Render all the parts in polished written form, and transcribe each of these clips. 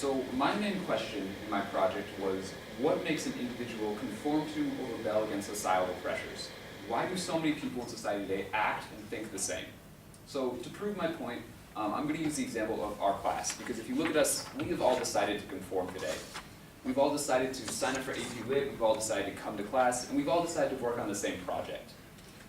So my main question in my project was, what makes an individual conform to or rebel against societal pressures? Why do so many people in society today act and think the same? So to prove my point, I'm going to use the example of our class, because if you look at us, we have all decided to conform today. We've all decided to sign up for AP Lit, we've all decided to come to class, and we've all decided to work on the same project.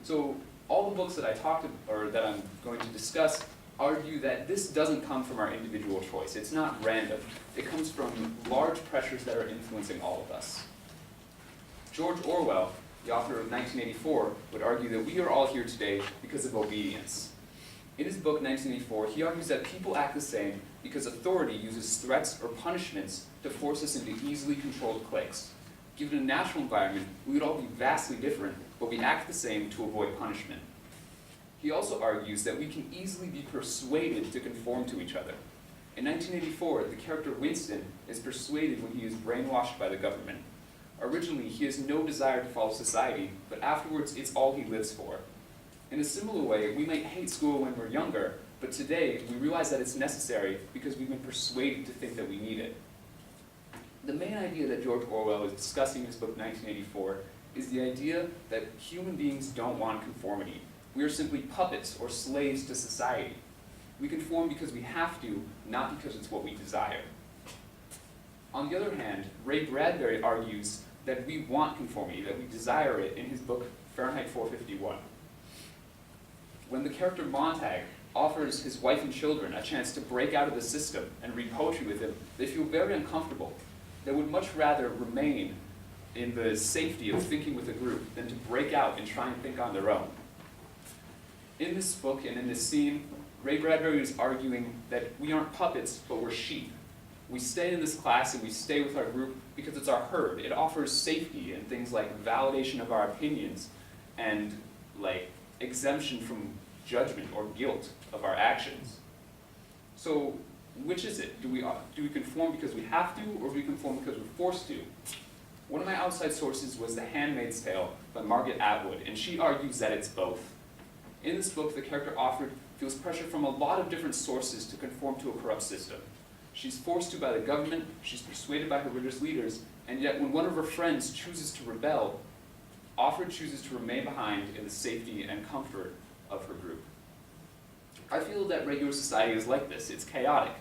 So all the books that that I'm going to discuss argue that this doesn't come from our individual choice. It's not random. It comes from large pressures that are influencing all of us. George Orwell, the author of 1984, would argue that we are all here today because of obedience. In his book 1984, he argues that people act the same because authority uses threats or punishments to force us into easily controlled cliques. Given a natural environment, we would all be vastly different, but we act the same to avoid punishment. He also argues that we can easily be persuaded to conform to each other. In 1984, the character Winston is persuaded when he is brainwashed by the government. Originally, he has no desire to follow society, but afterwards, it's all he lives for. In a similar way, we might hate school when we're younger, but today, we realize that it's necessary because we've been persuaded to think that we need it. The main idea that George Orwell is discussing in his book 1984 is the idea that human beings don't want conformity. We are simply puppets or slaves to society. We conform because we have to, not because it's what we desire. On the other hand, Ray Bradbury argues that we want conformity, that we desire it in his book Fahrenheit 451. When the character Montag offers his wife and children a chance to break out of the system and read poetry with him, they feel very uncomfortable. They would much rather remain in the safety of thinking with a group than to break out and try and think on their own. In this book and in this scene, Ray Bradbury is arguing that we aren't puppets, but we're sheep. We stay in this class and we stay with our group because it's our herd. It offers safety and things like validation of our opinions and like exemption from judgment or guilt of our actions. So which is it? Do we conform because we have to, or do we conform because we're forced to? One of my outside sources was The Handmaid's Tale by Margaret Atwood, and she argues that it's both. In this book, the character Offred feels pressure from a lot of different sources to conform to a corrupt system. She's forced to by the government, she's persuaded by her religious leaders, and yet when one of her friends chooses to rebel, Offred chooses to remain behind in the safety and comfort of her group. I feel that regular society is like this. It's chaotic.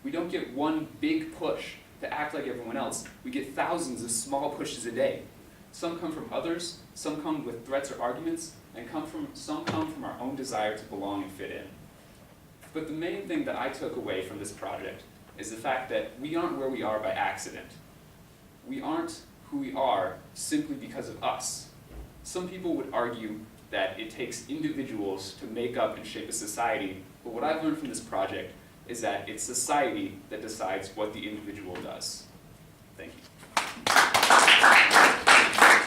We don't get one big push to act like everyone else. We get thousands of small pushes a day. Some come from others, some come with threats or arguments, and some come from our own desire to belong and fit in. But the main thing that I took away from this project is the fact that we aren't where we are by accident. We aren't who we are simply because of us. Some people would argue that it takes individuals to make up and shape a society, but what I've learned from this project is that it's society that decides what the individual does. Thank you.